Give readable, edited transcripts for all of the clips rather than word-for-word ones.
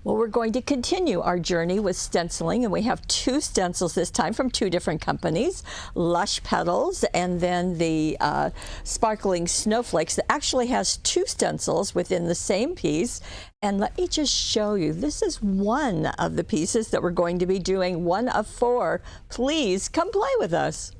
Well, we're going to continue our journey with stenciling, and we have two stencils this time from two different companies, Lush Petals and then the Sparkling Snowflakes that actually has two stencils within the same piece. And let me just show you, this is one of the pieces that we're going to be doing, one of four. Please come play with us.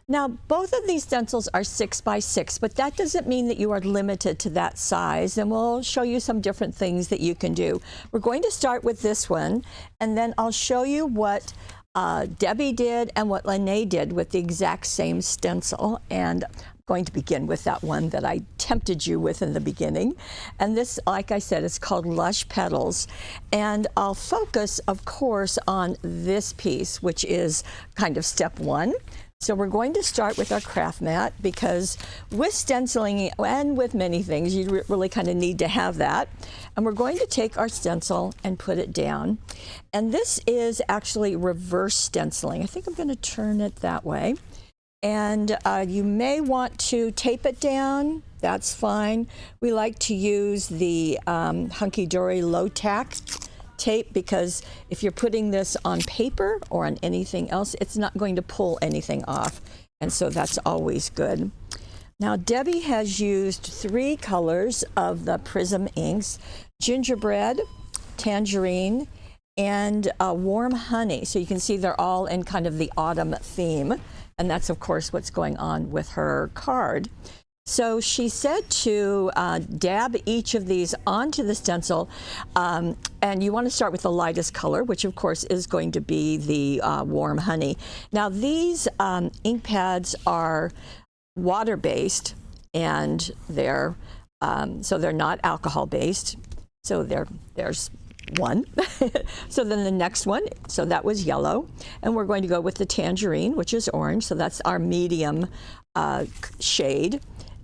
Now, both of these stencils are 6 by 6, but that doesn't mean that you are limited to that size, and we'll show you some different things that you can do. We're going to start with this one, and then I'll show you what Debbie did and what Lene did with the exact same stencil. And I'm going to begin with that one that I tempted you with in the beginning. And this, like I said, is called Lush Petals. And I'll focus, of course, on this piece, which is kind of step one. So we're going to start with our craft mat, because with stenciling and with many things, you really kind of need to have that. And we're going to take our stencil and put it down. And this is actually reverse stenciling. I think I'm going to turn it that way. And you may want to tape it down. That's fine. We like to use the Hunky Dory low tack tape, because if you're putting this on paper or on anything else, it's not going to pull anything off, and so that's always good. Now, Debbie has used 3 colors of the Prism inks: gingerbread, tangerine, and warm honey. So you can see they're all in kind of the autumn theme, and that's of course what's going on with her card. So she said to dab each of these onto the stencil, and you want to start with the lightest color, which of course is going to be the warm honey. Now, these ink pads are water-based, and they're so they're not alcohol-based. So there's one. So then the next one, so that was yellow, and we're going to go with the tangerine, which is orange. So that's our medium shade.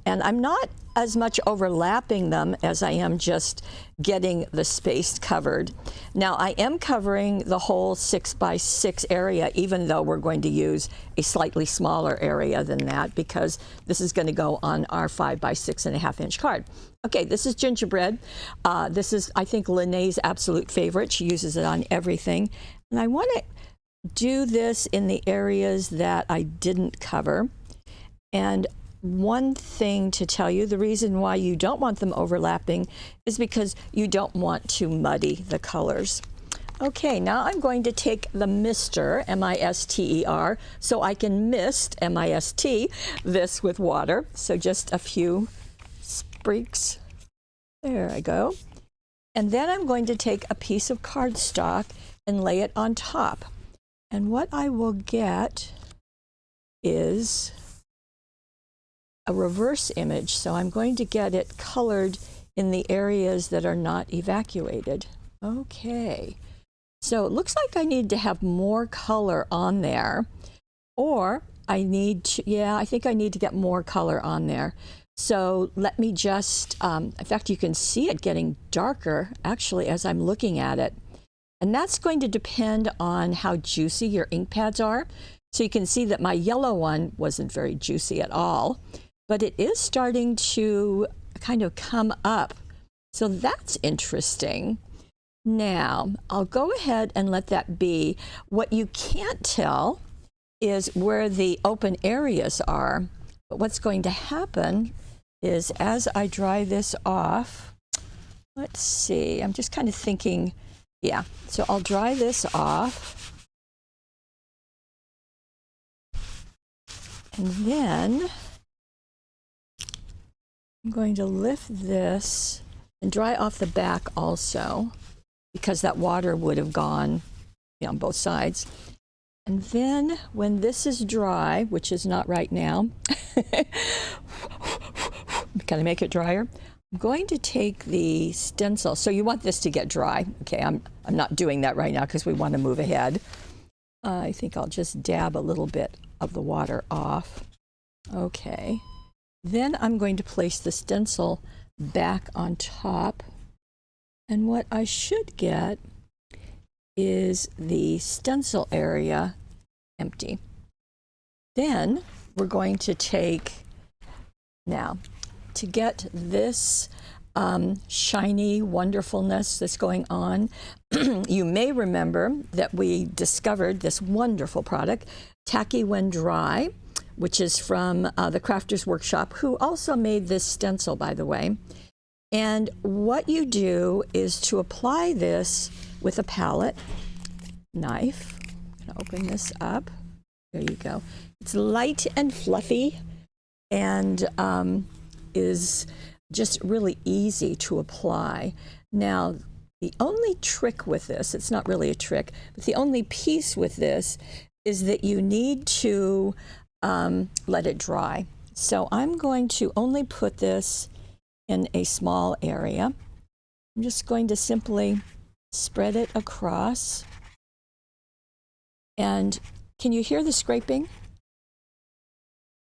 And I'm not as much overlapping them as I am just getting the space covered. Now, I am covering the whole 6 by 6 area, even though we're going to use a slightly smaller area than that, because this is going to go on our 5 by 6.5 inch card. Okay, this is gingerbread. This is, I think, Lene's absolute favorite. She uses it on everything. And I want to do this in the areas that I didn't cover. And one thing to tell you, the reason why you don't want them overlapping is because you don't want to muddy the colors. Okay, now I'm going to take the mister, M-I-S-T-E-R, so I can mist, M-I-S-T, this with water. So just a few sprigs. There I go. And then I'm going to take a piece of cardstock and lay it on top. And what I will get is a reverse image. So I'm going to get it colored in the areas that are not evacuated. Okay, so it looks like I need to have more color on there, or I need to, yeah, I think I need to get more color on there. So let me just, in fact, you can see it getting darker actually as I'm looking at it. And that's going to depend on how juicy your ink pads are. So you can see that my yellow one wasn't very juicy at all, but it is starting to kind of come up. So that's interesting. Now, I'll go ahead and let that be. What you can't tell is where the open areas are. But what's going to happen is, as I dry this off, let's see, I'm just kind of thinking, yeah, so I'll dry this off. And then I'm going to lift this and dry off the back also, because that water would have gone on both sides. And then when this is dry, which is not right now, can I make it drier? I'm going to take the stencil. So you want this to get dry. Okay, I'm not doing that right now because we want to move ahead. I think I'll just dab a little bit of the water off. Okay. Then I'm going to place the stencil back on top. And what I should get is the stencil area empty. Then we're going to take, now, to get this shiny wonderfulness that's going on. You may remember that we discovered this wonderful product, Tacky When Dry, which is from the Crafters Workshop, who also made this stencil, by the way. And what you do is to apply this with a palette knife. I'm going to open this up. There you go. It's light and fluffy and is just really easy to apply. Now, the only trick with this, it's not really a trick, but the only piece with this is that you need to let it dry. So I'm going to only put this in a small area. I'm just going to simply spread it across. And can you hear the scraping?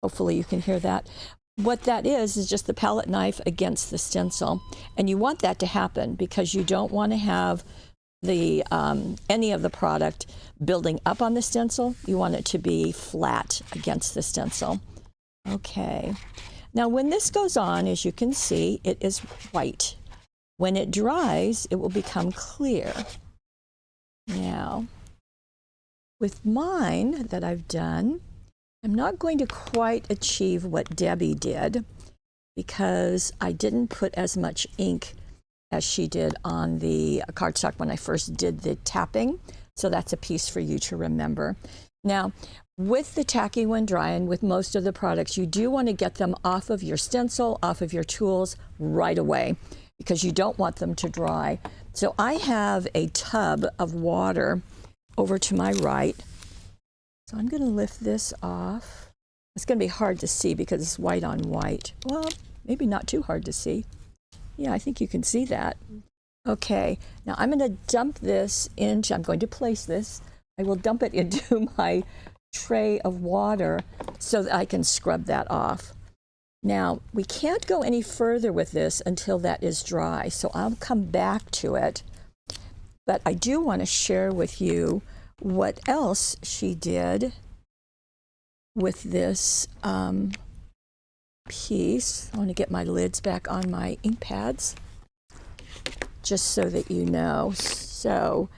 Hopefully you can hear that. What that is just the palette knife against the stencil. And you want that to happen because you don't want to have the any of the product building up on the stencil. You want it to be flat against the stencil. Okay. Now when this goes on, as you can see, it is white. When it dries, it will become clear. Now, with mine that I've done, I'm not going to quite achieve what Debbie did because I didn't put as much ink as she did on the cardstock when I first did the tapping. So that's a piece for you to remember. Now, with the Tacky When Dry and with most of the products, you do want to get them off of your stencil, off of your tools right away because you don't want them to dry. So I have a tub of water over to my right. So I'm going to lift this off. It's going to be hard to see because it's white on white. Well, maybe not too hard to see. Yeah, I think you can see that. Okay, now I'm going to dump this into, I'm going to place this. I will dump it into my tray of water so that I can scrub that off. Now, we can't go any further with this until that is dry, so I'll come back to it. But I do want to share with you what else she did with this piece. I want to get my lids back on my ink pads just so that you know. So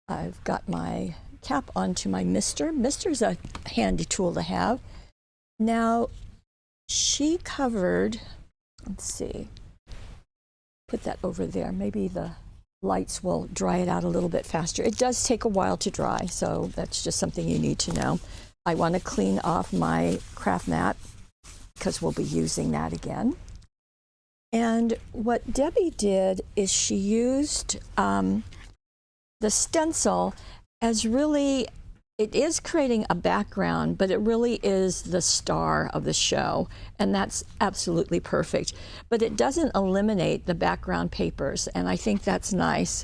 I've got my cap onto my mister. Mister's a handy tool to have. Now she covered, let's see, put that over there. Maybe the lights will dry it out a little bit faster. It does take a while to dry, so that's just something you need to know. I want to clean off my craft mat because we'll be using that again. And what Debbie did is she used the stencil as really, it is creating a background, but it really is the star of the show, and that's absolutely perfect. But it doesn't eliminate the background papers, and I think that's nice.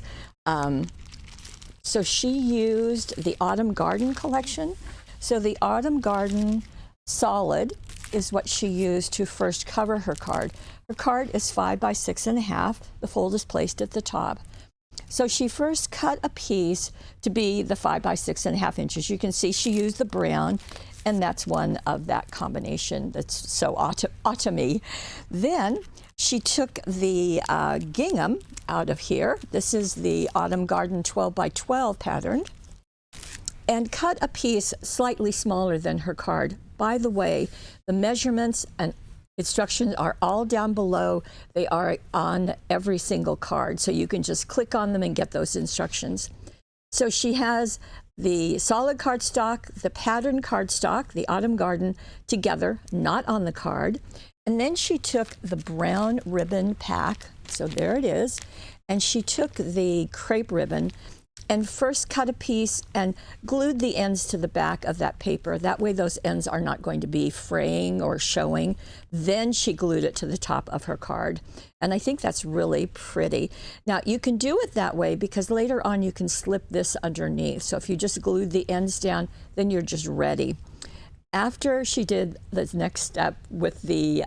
So she used the Autumn Garden collection. So the Autumn Garden Solid is what she used to first cover her card. Her card is 5 by 6.5. The fold is placed at the top. So she first cut a piece to be the 5 by 6.5 inches. You can see she used the brown, and that's one of that combination that's so autumny. Then she took the gingham out of here. This is the Autumn Garden 12 by 12 pattern, and cut a piece slightly smaller than her card. By the way, the measurements and instructions are all down below. They are on every single card, so you can just click on them and get those instructions. So she has the solid cardstock, the pattern cardstock, the Autumn Garden together, not on the card. And then she took the brown ribbon pack, so there it is, and she took the crepe ribbon and first cut a piece and glued the ends to the back of that paper. That way those ends are not going to be fraying or showing. Then she glued it to the top of her card. And I think that's really pretty. Now you can do it that way because later on you can slip this underneath. So if you just glued the ends down, then you're just ready. After she did the next step with the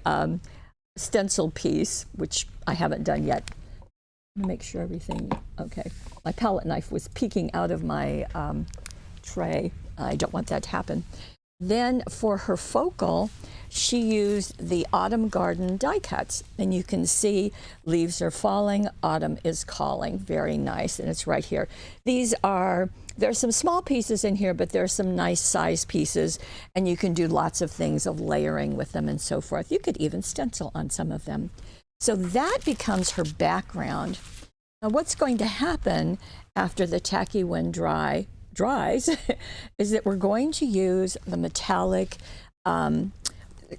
stencil piece, which I haven't done yet, make sure everything, okay. My palette knife was peeking out of my tray. I don't want that to happen. Then for her focal, she used the Autumn Garden die cuts, and you can see leaves are falling, autumn is calling. Very nice, and it's right here. There's some small pieces in here, but there's some nice size pieces, and you can do lots of things of layering with them and so forth. You could even stencil on some of them. So that becomes her background. Now what's going to happen after the tacky wind dries is that we're going to use the metallic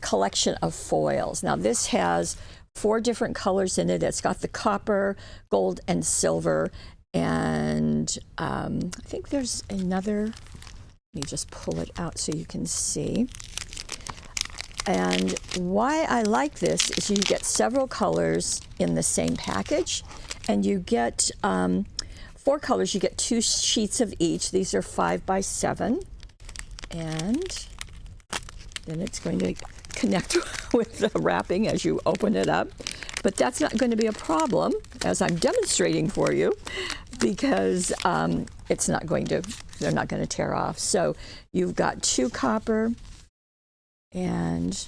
collection of foils. Now this has 4 different colors in it. It's got the copper, gold, and silver, and I think there's another. Let me just pull it out so you can see. And why I like this is you get several colors in the same package, and you get 4 colors. You get 2 sheets of each. These are 5 by 7, and then it's going to connect with the wrapping as you open it up. But that's not going to be a problem, as I'm demonstrating for you, because they're not going to tear off. So you've got 2 copper and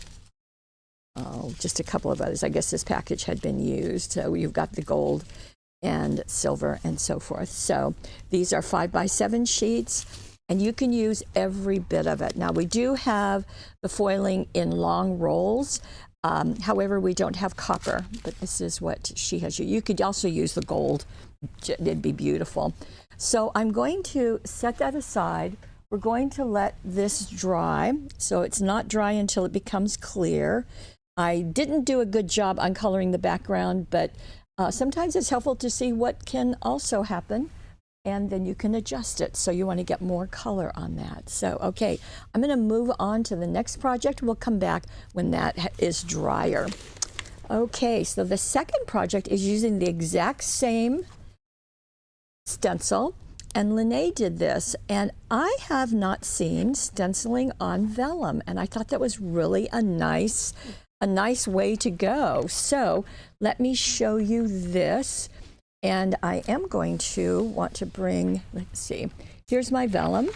just a couple of others. I guess this package had been used. So you've got the gold and silver and so forth. So these are 5 by 7 sheets, and you can use every bit of it. Now we do have the foiling in long rolls. However, we don't have copper, but this is what she has. You could also use the gold. It'd be beautiful. So I'm going to set that aside. We're going to let this dry. So it's not dry until it becomes clear. I didn't do a good job on coloring the background, but sometimes it's helpful to see what can also happen, and then you can adjust it. So you want to get more color on that. So, okay, I'm going to move on to the next project. We'll come back when that is drier. Okay, so the second project is using the exact same stencil, and Lene did this, and I have not seen stenciling on vellum, and I thought that was really a nice way to go. So let me show you this. And I am going to want to bring, let's see, here's my vellum.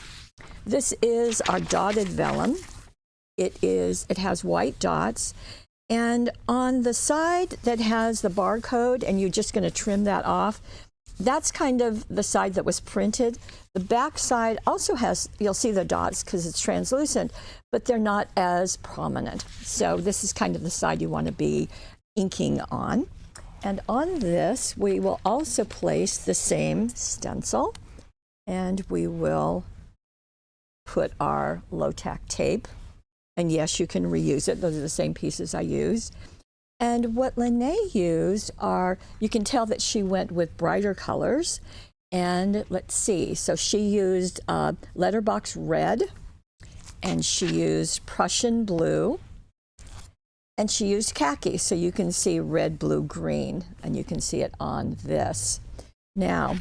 This is our dotted vellum. It has white dots. And on the side that has the barcode, and you're just going to trim that off, that's kind of the side that was printed. The back side also has, you'll see the dots because it's translucent, but they're not as prominent. So this is kind of the side you want to be inking on. And on this, we will also place the same stencil, and we will put our low-tack tape. And yes, you can reuse it. Those are the same pieces I used. And what Lene used are, you can tell that she went with brighter colors. And let's see, so she used letterbox red, and she used Prussian blue, and she used khaki, so you can see red, blue, green, and you can see it on this. Now,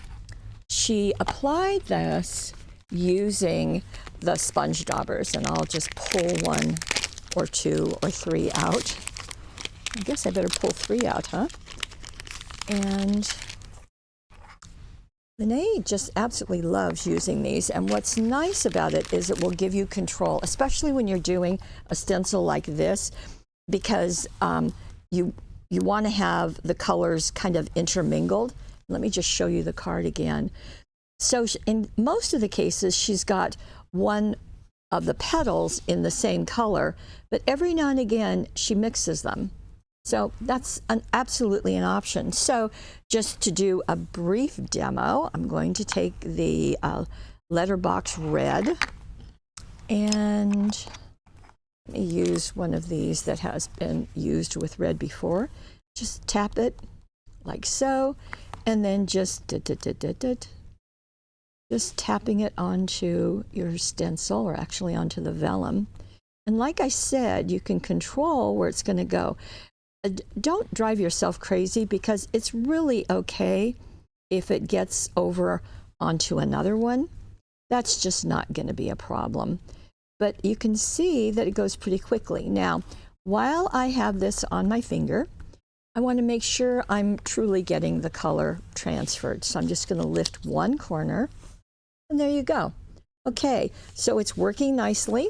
she applied this using the sponge daubers, and I'll just pull 1 or 2 or 3 out. I guess I better pull 3 out, huh? And Lene just absolutely loves using these, and what's nice about it is it will give you control, especially when you're doing a stencil like this, because you want to have the colors kind of intermingled. Let me just show you the card again. So in most of the cases, she's got one of the petals in the same color, but every now and again, she mixes them. So that's absolutely an option. So just to do a brief demo, I'm going to take the letterbox red, and let me use one of these that has been used with red before. Just tap it like so, and then just tapping it onto your stencil, or actually onto the vellum. And like I said, you can control where it's going to go. Don't drive yourself crazy, because it's really okay if it gets over onto another one. That's just not going to be a problem. But you can see that it goes pretty quickly. Now, while I have this on my finger, I want to make sure I'm truly getting the color transferred. So I'm just going to lift one corner, and there you go. Okay, so it's working nicely.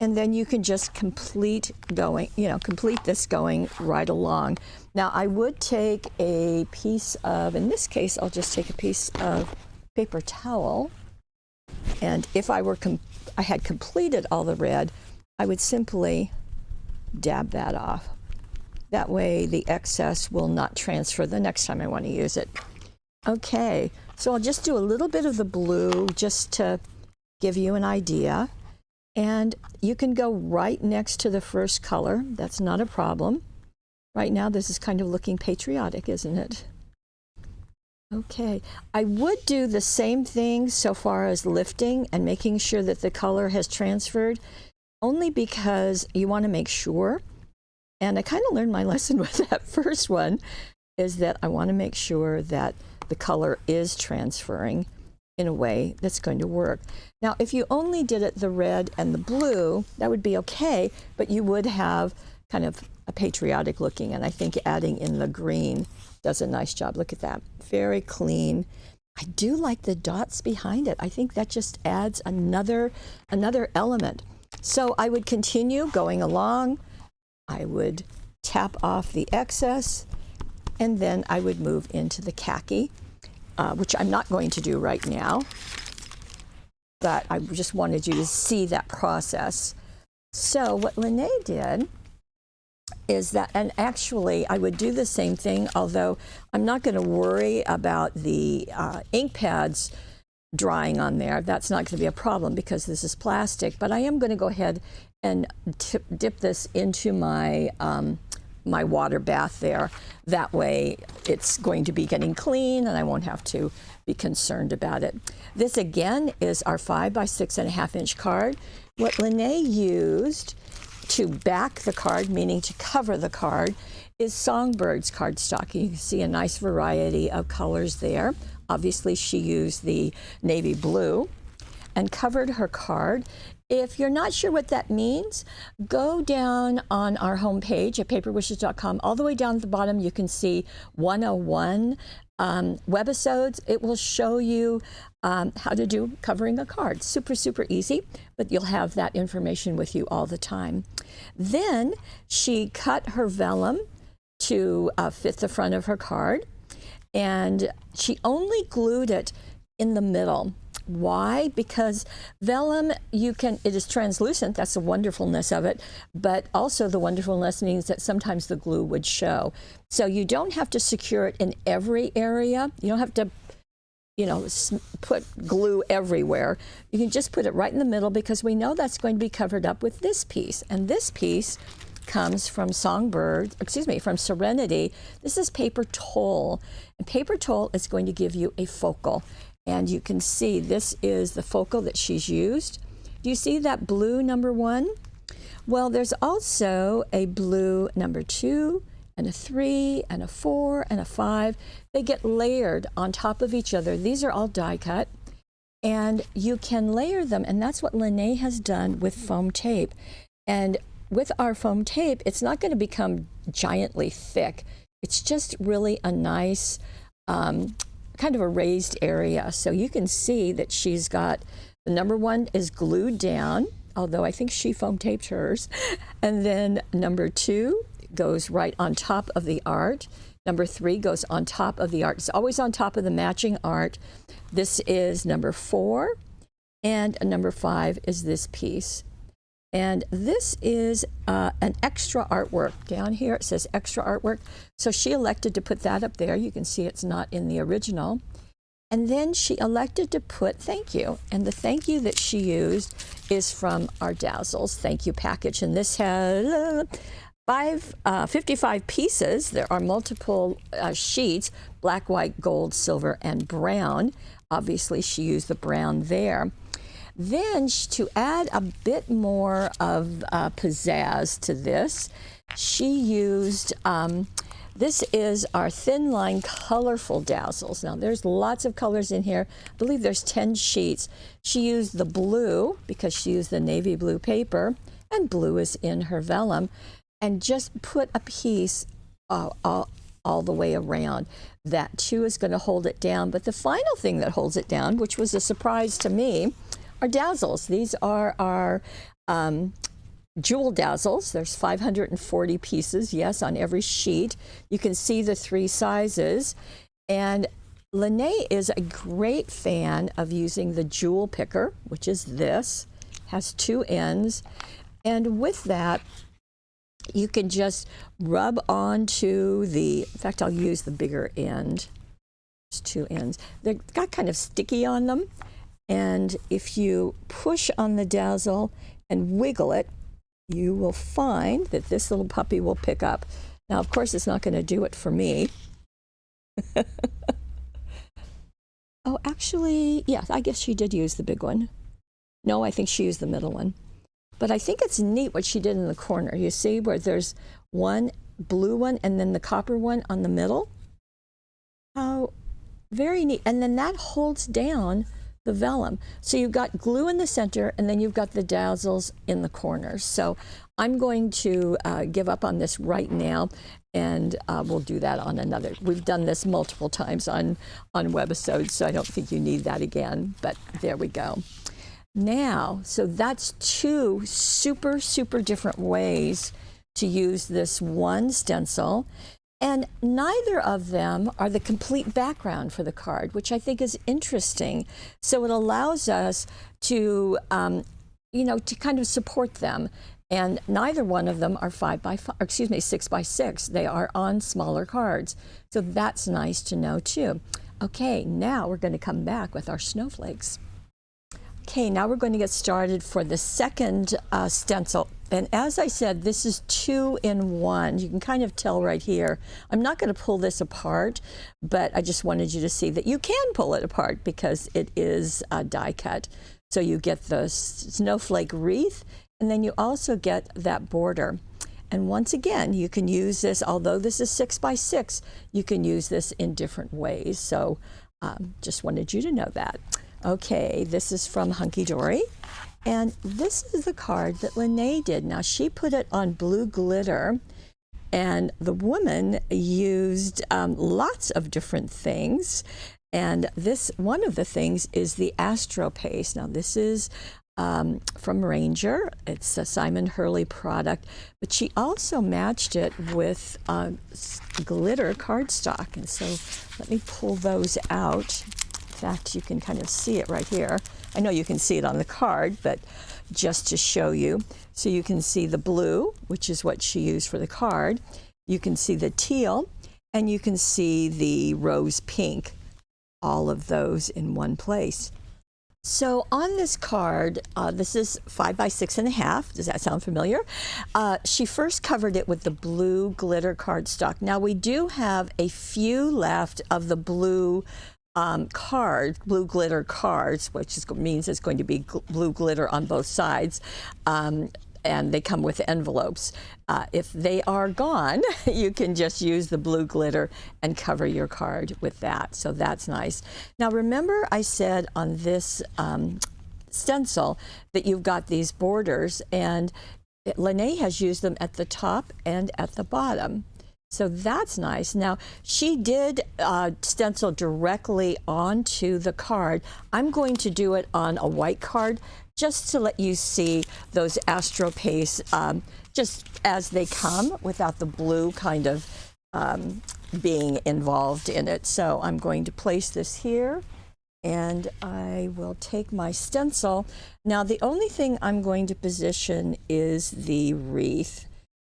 And then you can just complete this going right along. Now I would take a piece of, in this case, I'll just take a piece of paper towel. And if I had completed all the red, I would simply dab that off. That way the excess will not transfer the next time I want to use it. Okay, so I'll just do a little bit of the blue just to give you an idea. And you can go right next to the first color. That's not a problem. Right now, this is kind of looking patriotic, isn't it? Okay, I would do the same thing so far as lifting and making sure that the color has transferred, only because you want to make sure. And I kind of learned my lesson with that first one, is that I want to make sure that the color is transferring in a way that's going to work. Now, if you only did it the red and the blue, that would be okay, but you would have kind of a patriotic looking, and I think adding in the green does a nice job. Look at that, very clean. I do like the dots behind it. I think that just adds another element. So I would continue going along. I would tap off the excess, and then I would move into the khaki. Which I'm not going to do right now, but I just wanted you to see that process. So what Lene did is that, and actually I would do the same thing, although I'm not going to worry about the ink pads drying on there. That's not going to be a problem because this is plastic, but I am going to go ahead and dip this into my my water bath there. That way it's going to be getting clean and I won't have to be concerned about it. This again is our 5 by 6.5 inch card. What Lene used to back the card, meaning to cover the card, is Songbird's cardstock. You can see a nice variety of colors there. Obviously she used the navy blue and covered her card. If you're not sure what that means, go down on our homepage at paperwishes.com. All the way down at the bottom, you can see 101 webisodes. It will show you how to do covering a card. Super, super easy, but you'll have that information with you all the time. Then she cut her vellum to fit the front of her card, and she only glued it in the middle. Why? Because vellum, it is translucent. That's the wonderfulness of it. But also the wonderfulness means that sometimes the glue would show. So you don't have to secure it in every area. You don't have to, put glue everywhere. You can just put it right in the middle because we know that's going to be covered up with this piece. And this piece comes from from Serenity. This is paper toll. And paper toll is going to give you a focal. And you can see this is the focal that she's used. Do you see that blue number 1? Well, there's also a blue number 2 and a 3 and a 4 and a 5. They get layered on top of each other. These are all die cut. And you can layer them, and that's what Lene has done with foam tape. And with our foam tape, it's not going to become giantly thick. It's just really a nice kind of a raised area. So you can see that she's got, the number 1 is glued down, although I think she foam taped hers. And then number 2 goes right on top of the art. Number 3 goes on top of the art. It's always on top of the matching art. This is number 4, and number 5 is this piece. And this is an extra artwork. Down here it says extra artwork. So she elected to put that up there. You can see it's not in the original. And then she elected to put thank you. And the thank you that she used is from our Dazzles thank you package. And this has 55 pieces. There are multiple sheets, black, white, gold, silver, and brown. Obviously she used the brown there. Then to add a bit more of pizzazz to this, she used, this is our thin line colorful Dazzles. Now there's lots of colors in here. I believe there's 10 sheets. She used the blue because she used the navy blue paper, and blue is in her vellum, and just put a piece all the way around. That too is going to hold it down. But the final thing that holds it down, which was a surprise to me, are Dazzles. These are our jewel dazzles. There's 540 pieces, yes, on every sheet. You can see the 3 sizes. And Lene is a great fan of using the jewel picker, which is this, has 2 ends. And with that, you can just rub onto in fact, I'll use the bigger end. There's 2 ends. They've got kind of sticky on them. And if you push on the dazzle and wiggle it, you will find that this little puppy will pick up. Now, of course, it's not going to do it for me. Oh, actually, yeah, I guess she did use the big one. No, I think she used the middle one. But I think it's neat what she did in the corner. You see where there's one blue one and then the copper one on the middle? How very neat. And then that holds down the vellum. So you've got glue in the center and then you've got the dazzles in the corners. So I'm going to give up on this right now, and we'll do that on another. We've done this multiple times on webisodes, so I don't think you need that again, but there we go. Now, so that's 2 super, super different ways to use this one stencil. And neither of them are the complete background for the card, which I think is interesting. So it allows us to, to kind of support them. And neither one of them are 6 by 6. They are on smaller cards. So that's nice to know too. Okay, now we're going to come back with our snowflakes. Okay, now we're going to get started for the second stencil. And as I said, this is 2 in 1. You can kind of tell right here. I'm not going to pull this apart, but I just wanted you to see that you can pull it apart because it is die cut. So you get the snowflake wreath, and then you also get that border. And once again, you can use this, although this is 6 by 6, you can use this in different ways. So just wanted you to know that. Okay, this is from Hunky Dory. And this is the card that Lene did. Now, she put it on blue glitter, and the woman used lots of different things. And this, one of the things is the Astro Paste. Now, this is from Ranger. It's a Simon Hurley product, but she also matched it with glitter cardstock. And so let me pull those out. In fact, you can kind of see it right here. I know you can see it on the card, but just to show you. So you can see the blue, which is what she used for the card. You can see the teal, and you can see the rose pink. All of those in one place. So on this card, this is 5 by 6.5. Does that sound familiar? She first covered it with the blue glitter cardstock. Now we do have a few left of the blue blue glitter cards, which means it's going to be blue glitter on both sides. And they come with envelopes. If they are gone, you can just use the blue glitter and cover your card with that. So that's nice. Now remember I said on this stencil that you've got these borders, and Lene has used them at the top and at the bottom. So that's nice. Now, she did stencil directly onto the card. I'm going to do it on a white card just to let you see those Astro Paste just as they come without the blue kind of being involved in it. So I'm going to place this here, and I will take my stencil. Now, the only thing I'm going to position is the wreath.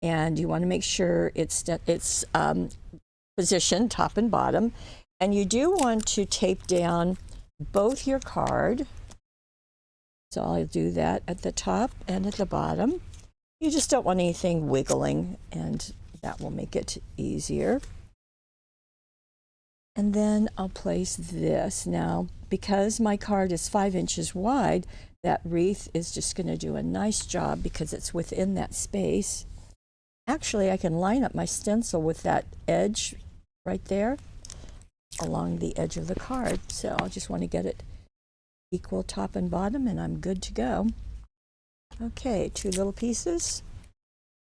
And you want to make sure it's positioned top and bottom. And you do want to tape down both your card. So I'll do that at the top and at the bottom. You just don't want anything wiggling, and that will make it easier. And then I'll place this. Now, because my card is 5 inches wide, that wreath is just going to do a nice job because it's within that space. Actually, I can line up my stencil with that edge right there along the edge of the card. So I'll just want to get it equal top and bottom, and I'm good to go. Okay, 2 little pieces.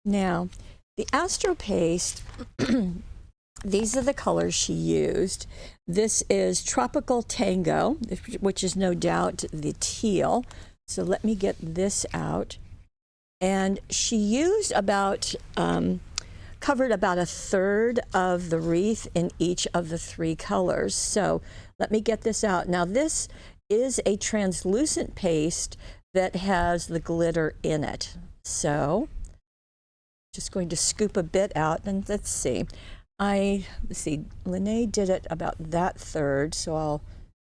Now, the Astro Paste, these are the colors she used. This is Tropical Tango, which is no doubt the teal. So let me get this out. And she used about, covered about 1/3 of the wreath in each of the 3 colors. So let me get this out. Now this is a translucent paste that has the glitter in it. So just going to scoop a bit out, and let's see. Let's see, Lene did it about that 1/3, so I'll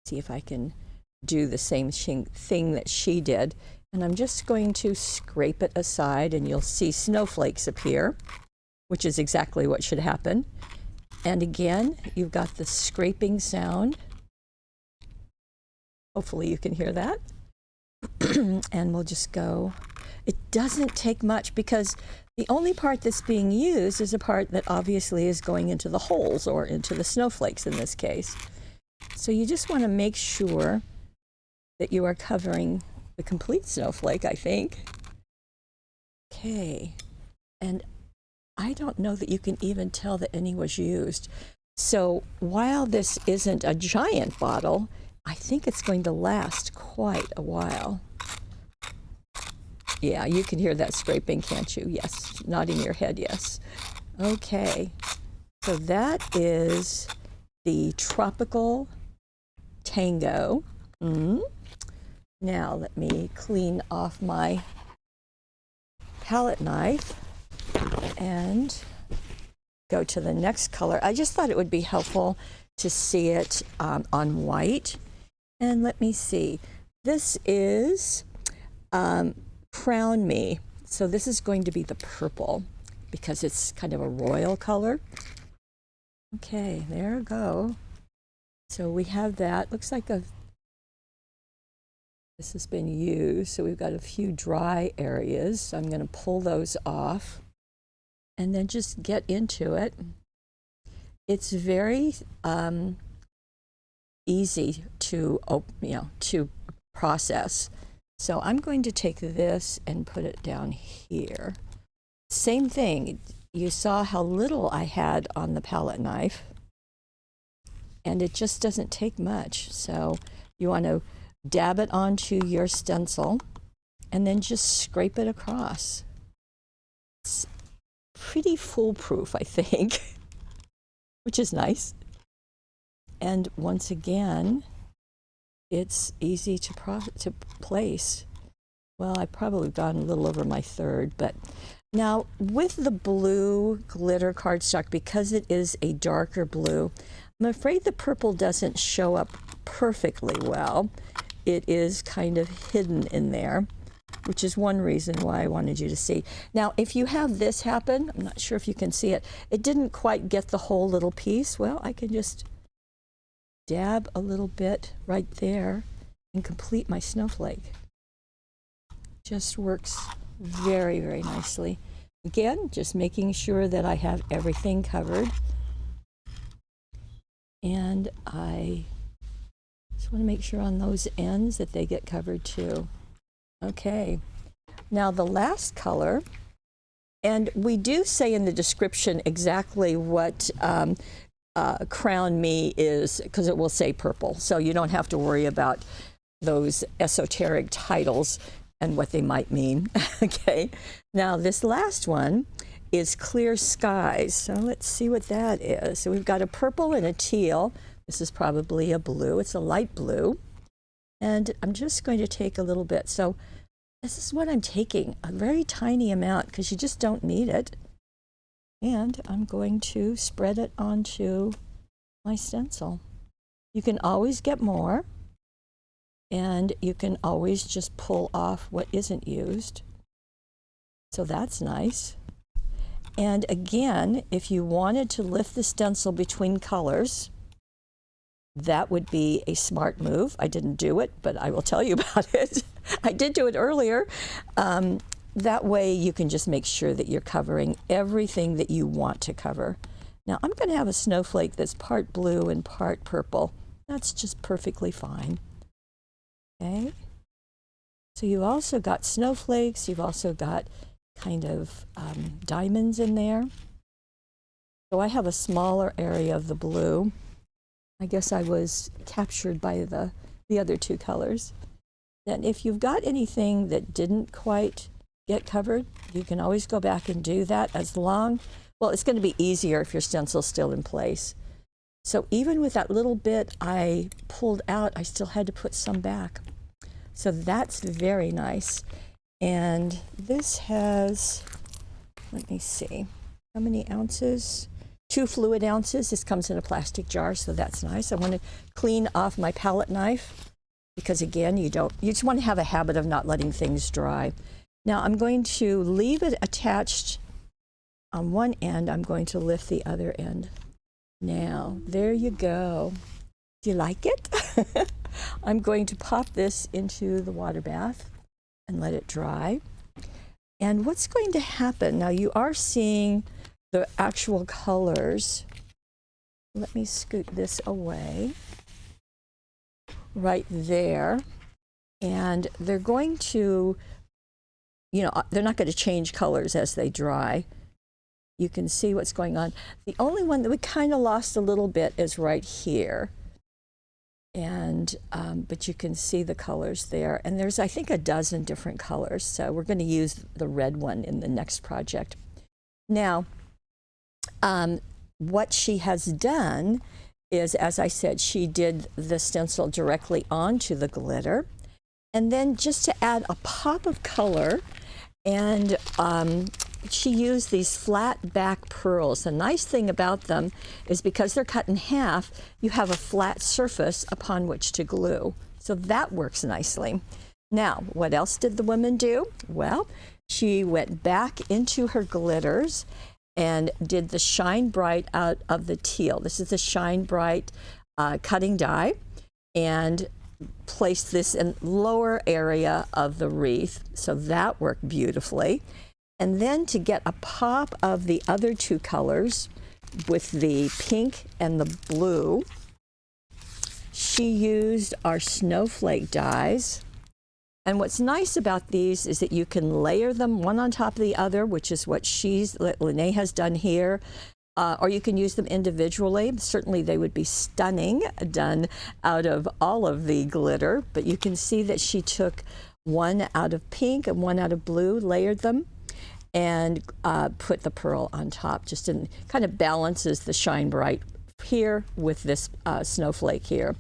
see if I can do the same thing that she did. And I'm just going to scrape it aside, and you'll see snowflakes appear, which is exactly what should happen. And again, you've got the scraping sound. Hopefully you can hear that. And we'll just go. It doesn't take much because the only part that's being used is a part that obviously is going into the holes or into the snowflakes in this case. So you just want to make sure that you are covering the complete snowflake, I think. Okay, and I don't know that you can even tell that any was used. So while this isn't a giant bottle, I think it's going to last quite a while. Yeah, you can hear that scraping, can't you? Yes, nodding your head, yes. Okay, so that is the Tropical Tango. Now let me clean off my palette knife and go to the next color. I just thought it would be helpful to see it on white. And let me see. This is Crown Me. So this is going to be the purple because it's kind of a royal color. Okay, there we go. So we have that. Looks like this has been used. So we've got a few dry areas. So I'm going to pull those off and then just get into it. It's very easy to to process. So I'm going to take this and put it down here. Same thing. You saw how little I had on the palette knife, and it just doesn't take much. So you want to dab it onto your stencil and then just scrape it across. It's pretty foolproof, I think, which is nice. And once again, it's easy to place. Well, I've probably gone a little over my 1/3, but now with the blue glitter cardstock, because it is a darker blue, I'm afraid the purple doesn't show up perfectly well. It is kind of hidden in there, which is one reason why I wanted you to see. Now, if you have this happen, I'm not sure if you can see it, it didn't quite get the whole little piece. Well, I can just dab a little bit right there and complete my snowflake. Just works very, very nicely. Again, just making sure that I have everything covered. And I just want to make sure on those ends that they get covered too. Okay, now the last color, and we do say in the description exactly what Crown Me is, because it will say purple, so you don't have to worry about those esoteric titles and what they might mean. Okay, now this last one is Clear Skies, so let's see what that is. So we've got a purple and a teal. This is probably a blue. It's a light blue, and I'm just going to take a little bit. So this is what I'm taking, a very tiny amount because you just don't need it. And I'm going to spread it onto my stencil. You can always get more, and you can always just pull off what isn't used. So that's nice. And again, if you wanted to lift the stencil between colors, that would be a smart move. I didn't do it, but I will tell you about it. I did do it earlier. That way you can just make sure that you're covering everything that you want to cover. Now I'm going to have a snowflake that's part blue and part purple. That's just perfectly fine. Okay. So you also got snowflakes. You've also got kind of diamonds in there. So I have a smaller area of the blue. I guess I was captured by the other two colors. And if you've got anything that didn't quite get covered, you can always go back and do that as long, well, it's going to be easier if your stencil's still in place. So even with that little bit I pulled out, I still had to put some back. So that's very nice. And this has, let me see, how many ounces? 2 fluid ounces. This comes in a plastic jar, so that's nice. I want to clean off my palette knife because, again, you just want to have a habit of not letting things dry. Now I'm going to leave it attached on one end. I'm going to lift the other end. Now, there you go. Do you like it? I'm going to pop this into the water bath and let it dry. And what's going to happen, now you are seeing the actual colors. Let me scoot this away. Right there. And they're going to, you know, they're not going to change colors as they dry. You can see what's going on. The only one that we kind of lost a little bit is right here. And but you can see the colors there, and there's, I think, a dozen different colors, so we're going to use the red one in the next project. Now what she has done is, as I said, she did the stencil directly onto the glitter, and then just to add a pop of color, and she used these flat back pearls. The nice thing about them is because they're cut in half, you have a flat surface upon which to glue. So that works nicely. Now, what else did the woman do? Well, she went back into her glitters and did the Shine Bright out of the teal. This is the Shine Bright cutting die, and placed this in lower area of the wreath. So that worked beautifully. And then to get a pop of the other 2 colors with the pink and the blue, she used our Snowflake dies. And what's nice about these is that you can layer them one on top of the other, which is what Lene has done here. Or you can use them individually. Certainly they would be stunning done out of all of the glitter, but you can see that she took one out of pink and one out of blue, layered them, and put the pearl on top. Just in, kind of balances the Shine Bright here with this snowflake here.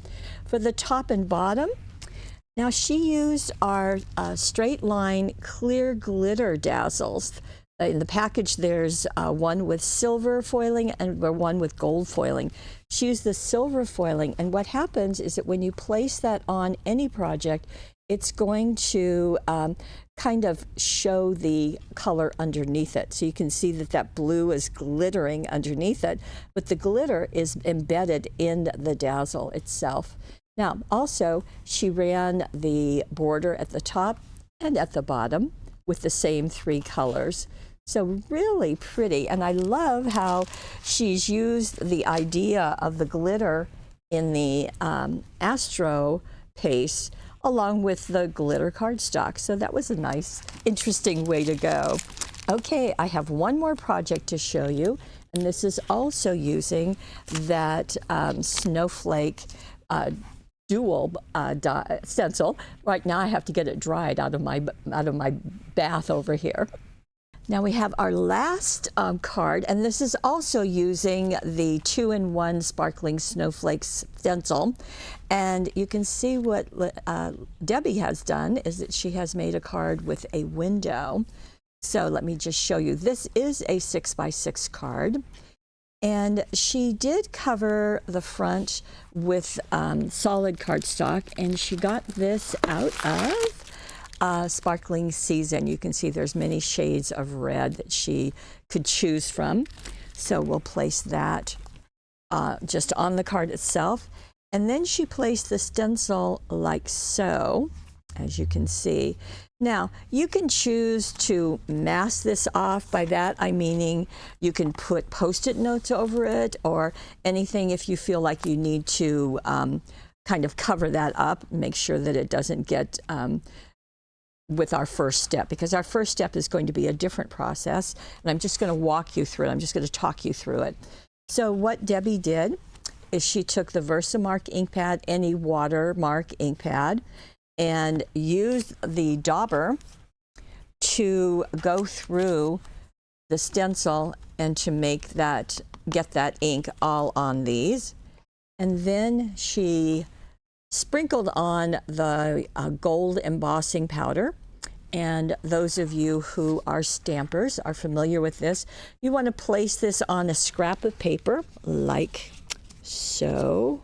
For the top and bottom, now she used our straight line clear glitter dazzles. In the package, there's one with silver foiling and one with gold foiling. She used the silver foiling, and what happens is that when you place that on any project, it's going to kind of show the color underneath it. So you can see that that blue is glittering underneath it, but the glitter is embedded in the dazzle itself. Now, also, she ran the border at the top and at the bottom with the same 3 colors. So really pretty, and I love how she's used the idea of the glitter in the Astro paste along with the glitter cardstock. So that was a nice, interesting way to go. Okay, I have one more project to show you, and this is also using that Snowflake dual stencil. Right now I have to get it dried out of my bath over here. Now we have our last card, and this is also using the 2-in-1 Sparkling Snowflakes stencil. And you can see what Debbie has done is that she has made a card with a window. So let me just show you. This is a 6x6 card. And she did cover the front with solid cardstock, and she got this out of Sparkling Season. You can see there's many shades of red that she could choose from. So we'll place that just on the card itself. And then she placed the stencil like so, as you can see. Now, you can choose to mask this off. By that, I meaning you can put Post-it notes over it or anything if you feel like you need to kind of cover that up, make sure that it doesn't get with our first step, because our first step is going to be a different process, and I'm just going to walk you through it. I'm just going to talk you through it. So what Debbie did is she took the Versamark ink pad, any watermark ink pad, and used the dauber to go through the stencil and to make that, get that ink all on these. And then she sprinkled on the gold embossing powder. And those of you who are stampers are familiar with this. You want to place this on a scrap of paper like so.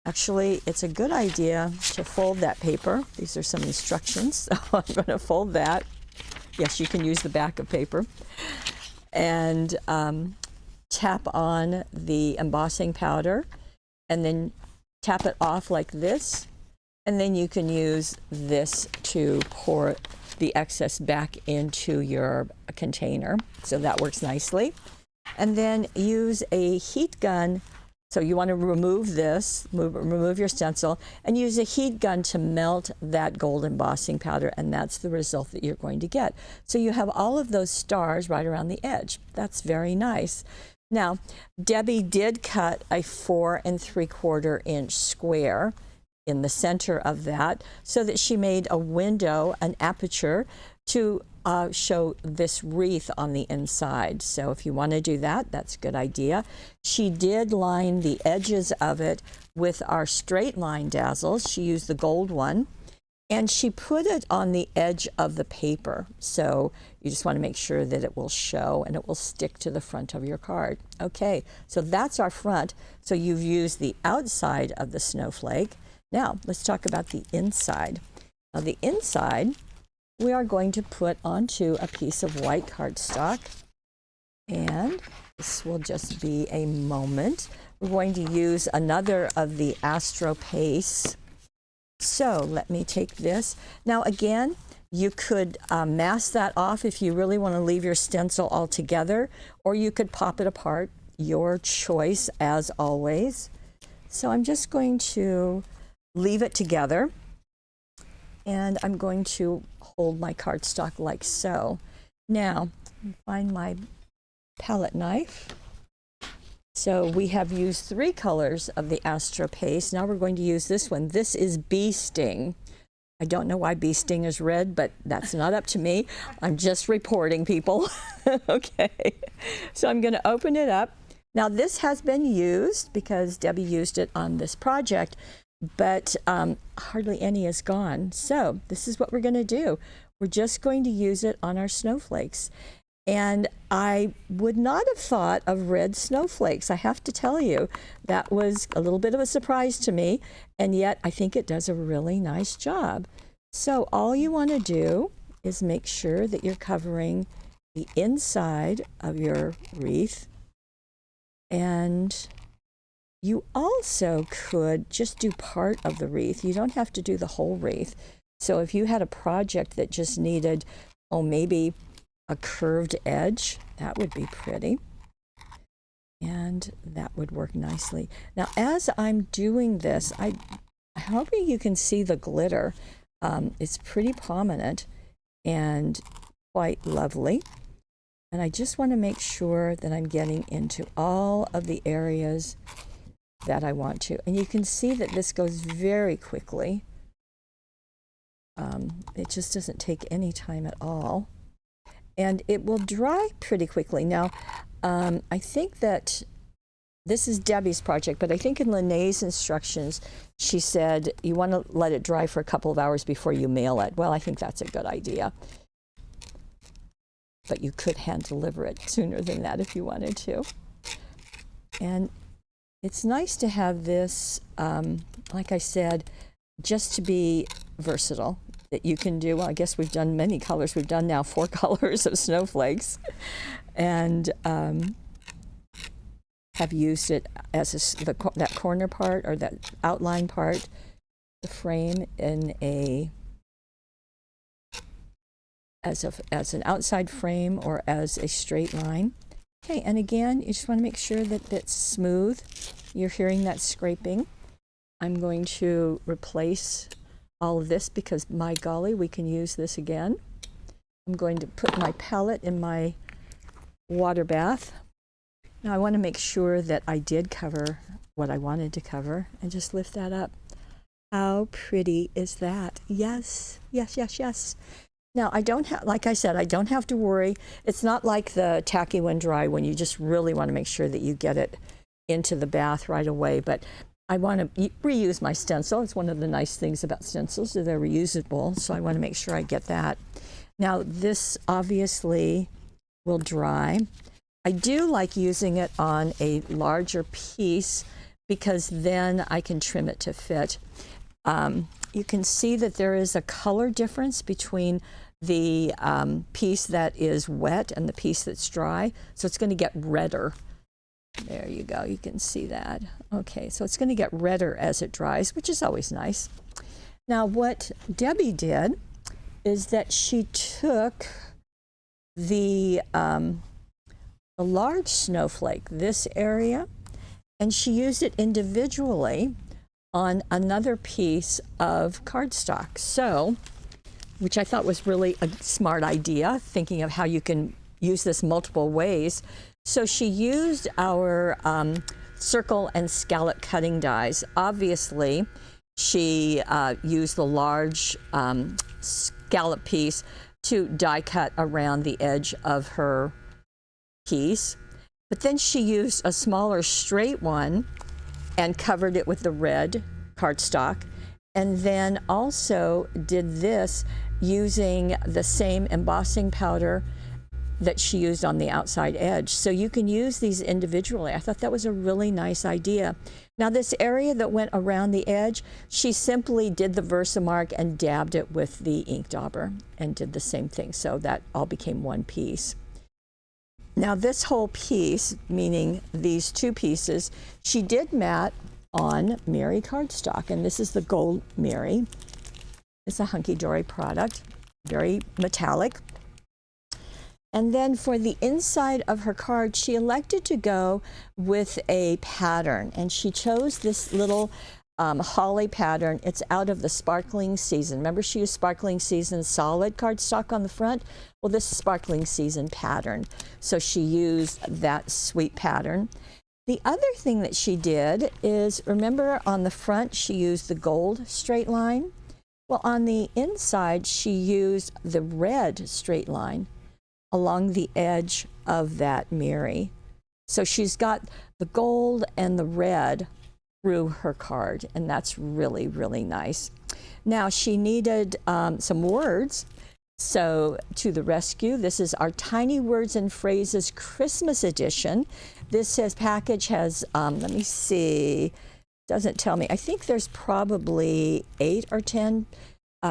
Actually, it's a good idea to fold that paper. These are some instructions, so I'm going to fold that. Yes, you can use the back of paper. And tap on the embossing powder, and then tap it off like this. And then you can use this to pour the excess back into your container. So that works nicely. And then use a heat gun. So you want to remove this, remove your stencil, and use a heat gun to melt that gold embossing powder, and that's the result that you're going to get. So you have all of those stars right around the edge. That's very nice. Now, Debbie did cut a 4 3/4 inch square in the center of that so that she made a window, an aperture, to show this wreath on the inside. So if you want to do that, that's a good idea. She did line the edges of it with our straight line dazzles. She used the gold one, and she put it on the edge of the paper. So you just want to make sure that it will show and it will stick to the front of your card. Okay, so that's our front. So you've used the outside of the snowflake. Now let's talk about the inside. Now the inside, we are going to put onto a piece of white cardstock, and this will just be a moment. We're going to use another of the Astro Paste. So let me take this. Now again, you could mask that off if you really want to leave your stencil all together, or you could pop it apart, your choice as always. So I'm just going to leave it together, and I'm going to hold my cardstock like so. Now, find my palette knife. So we have used 3 colors of the Astro Paste. Now we're going to use this one. This is Bee Sting. I don't know why Bee Sting is red, but that's not up to me. I'm just reporting, people. Okay, so I'm going to open it up. Now this has been used because Debbie used it on this project, but hardly any is gone. So this is what we're going to do. We're just going to use it on our snowflakes. And I would not have thought of red snowflakes. I have to tell you, that was a little bit of a surprise to me, and yet I think it does a really nice job. So all you want to do is make sure that you're covering the inside of your wreath, and you also could just do part of the wreath. You don't have to do the whole wreath. So if you had a project that just needed, oh, maybe a curved edge, that would be pretty. And that would work nicely. Now, as I'm doing this, I hope you can see the glitter. It's pretty prominent and quite lovely. And I just want to make sure that I'm getting into all of the areas that I want to. And you can see that this goes very quickly. It just doesn't take any time at all. And it will dry pretty quickly. Now, I think that this is Debbie's project, but I think in Lene's instructions, she said you want to let it dry for a couple of hours before you mail it. Well, I think that's a good idea. But you could hand deliver it sooner than that if you wanted to. And it's nice to have this, like I said, just to be versatile. That you can do, well, I guess we've done many colors. We've done now 4 colors of snowflakes, and have used it as that corner part or that outline part, the frame in as an outside frame or as a straight line. Okay, and again, you just want to make sure that it's smooth. You're hearing that scraping. I'm going to replace all of this because, my golly, we can use this again. I'm going to put my palette in my water bath. Now I want to make sure that I did cover what I wanted to cover, and just lift that up. How pretty is that? Yes, yes, yes, yes. Now, I don't have, like I said, I don't have to worry. It's not like the tacky when dry when you just really want to make sure that you get it into the bath right away. But I want to reuse my stencil. It's one of the nice things about stencils, that they're reusable. So I want to make sure I get that. Now, this obviously will dry. I do like using it on a larger piece because then I can trim it to fit. You can see that there is a color difference between the piece that is wet and the piece that's dry. So it's going to get redder. There you go. You can see that. Okay, so it's going to get redder as it dries, which is always nice. Now, what Debbie did is that she took the large snowflake, this area, and she used it individually on another piece of cardstock. So, which I thought was really a smart idea, thinking of how you can use this multiple ways. So she used our circle and scallop cutting dies. Obviously, she used the large scallop piece to die cut around the edge of her piece. But then she used a smaller straight one and covered it with the red cardstock. And then also did this using the same embossing powder that she used on the outside edge. So you can use these individually. I thought that was a really nice idea. Now this area that went around the edge, she simply did the Versamark and dabbed it with the ink dauber and did the same thing. So that all became one piece. Now this whole piece, meaning these two pieces, she did mat on Mary cardstock, and this is the gold Mary. It's a hunky-dory product, very metallic. And then for the inside of her card, she elected to go with a pattern, and she chose this little holly pattern. It's out of the Sparkling Season. Remember, she used Sparkling Season solid cardstock on the front? Well, this is Sparkling Season pattern. So she used that sweet pattern. The other thing that she did is, remember on the front, she used the gold straight line? Well, on the inside, she used the red straight line along the edge of that Mary. So she's got the gold and the red through her card, and that's really, really nice. Now she needed some words, so to the rescue. This is our Tiny Words and Phrases Christmas edition. This package has, let me see, doesn't tell me. I think there's probably 8 or 10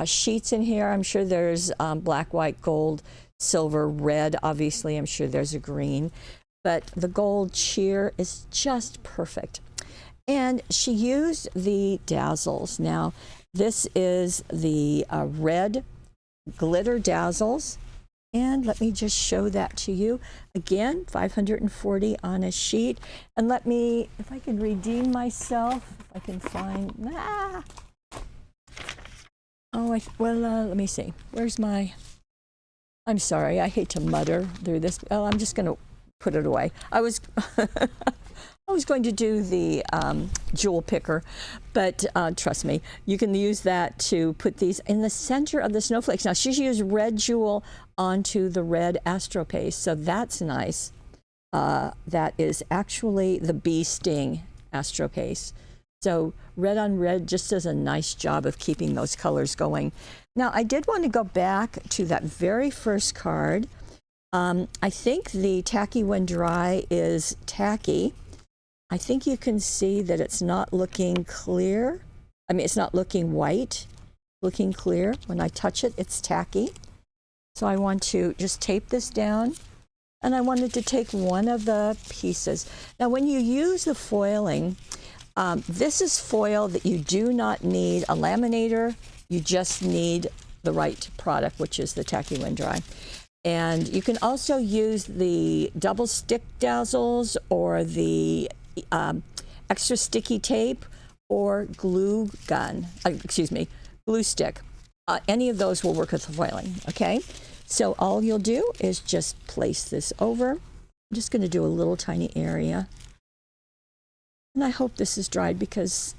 sheets in here. I'm sure there's black, white, gold, silver, red. Obviously, I'm sure there's a green, but the gold cheer is just perfect. And she used the Dazzles. Now, this is the red glitter Dazzles. And let me just show that to you. Again, 540 on a sheet. And let me, if I can redeem myself, if I can find, let me see. Where's my, I'm sorry, I hate to mutter through this. Oh, I'm just going to put it away. I was I was going to do the jewel picker, but trust me, you can use that to put these in the center of the snowflakes. Now, she's used red jewel onto the red Astropaste, so that's nice. That is actually the Bee Sting Astropaste. So red on red just does a nice job of keeping those colors going. Now, I did want to go back to that very first card. I think the Tacky When Dry is tacky. I think you can see that it's not looking clear. I mean, it's not looking white, looking clear. When I touch it, it's tacky. So I want to just tape this down, and I wanted to take one of the pieces. Now, when you use the foiling, this is foil that you do not need a laminator. You just need the right product, which is the Tacky When Dry. And you can also use the double stick Dazzles or the extra sticky tape or glue gun, glue stick. Any of those will work with the foiling, okay? So all you'll do is just place this over. I'm just going to do a little tiny area. And I hope this is dried because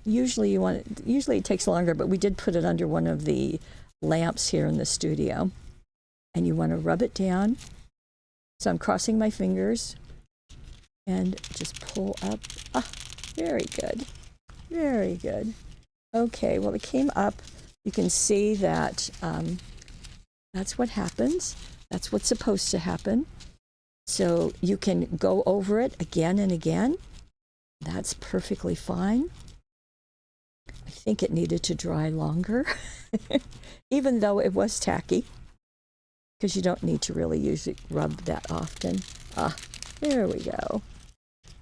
usually it takes longer, but we did put it under one of the lamps here in the studio. And you want to rub it down. So I'm crossing my fingers and just pull up. Ah, very good. Very good. Okay, well, it came up. You can see that that's what happens. That's what's supposed to happen. So you can go over it again and again. That's perfectly fine. I think it needed to dry longer, even though it was tacky, because you don't need to really usually rub that often. Ah, there we go.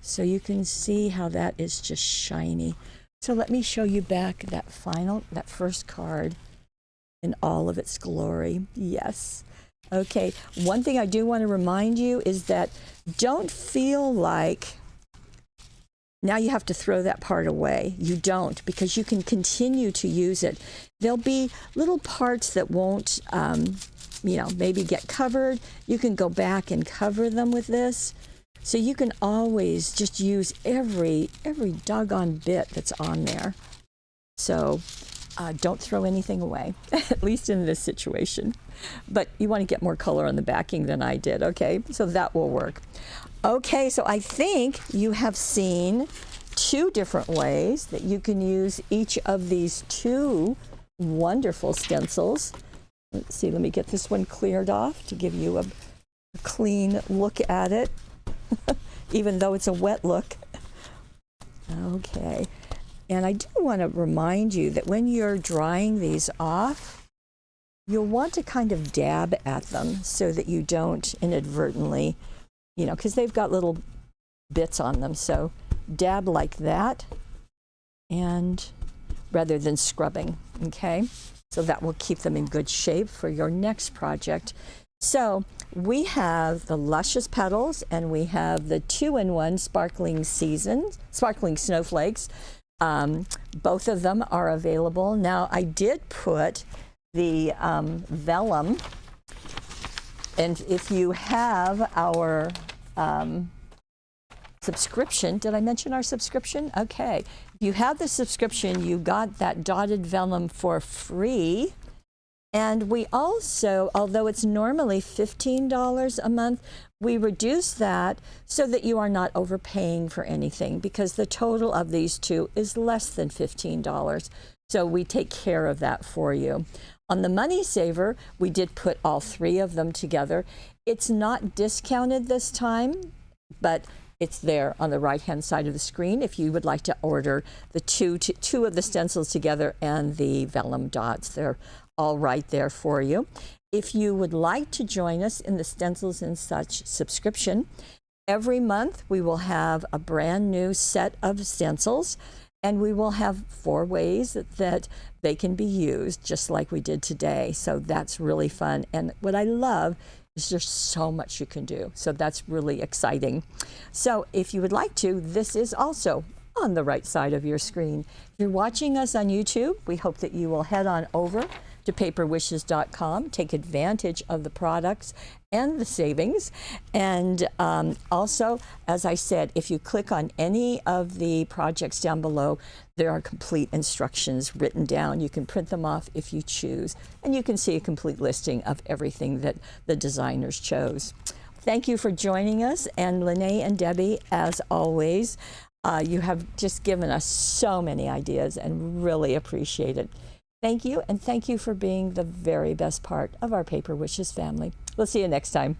So you can see how that is just shiny. So let me show you back that first card in all of its glory. Yes. Okay, one thing I do want to remind you is that don't feel like now you have to throw that part away. You don't, because you can continue to use it. There'll be little parts that won't, maybe get covered. You can go back and cover them with this. So you can always just use every doggone bit that's on there. So don't throw anything away, at least in this situation. But you want to get more color on the backing than I did, okay? So that will work. Okay, so I think you have seen 2 different ways that you can use each of these 2 wonderful stencils. Let's see, let me get this one cleared off to give you a clean look at it, even though it's a wet look. Okay, and I do want to remind you that when you're drying these off, you'll want to kind of dab at them so that you don't inadvertently, because they've got little bits on them. So dab like that, and rather than scrubbing, okay? So that will keep them in good shape for your next project. So we have the Luscious Petals, and we have the 2-in-1 Sparkling Snowflakes. Both of them are available. Now, I did put the vellum, and if you have our subscription, did I mention our subscription? Okay. If you have the subscription, you got that dotted vellum for free. And we also, although it's normally $15 a month, we reduce that so that you are not overpaying for anything, because the total of these 2 is less than $15. So we take care of that for you. On the Money Saver, we did put all 3 of them together. It's not discounted this time, but it's there on the right-hand side of the screen if you would like to order the two of the stencils together and the vellum dots. They're all right there for you. If you would like to join us in the Stencils and Such subscription, every month we will have a brand new set of stencils, and we will have 4 ways that they can be used, just like we did today. So that's really fun. And what I love is there's so much you can do. So that's really exciting. So if you would like to, this is also on the right side of your screen. If you're watching us on YouTube, we hope that you will head on over to paperwishes.com, take advantage of the products and the savings. And also, as I said, if you click on any of the projects down below, there are complete instructions written down. You can print them off if you choose, and you can see a complete listing of everything that the designers chose. Thank you for joining us, and Lene and Debbie, as always, you have just given us so many ideas and really appreciate it. Thank you, and thank you for being the very best part of our Paper Wishes family. We'll see you next time.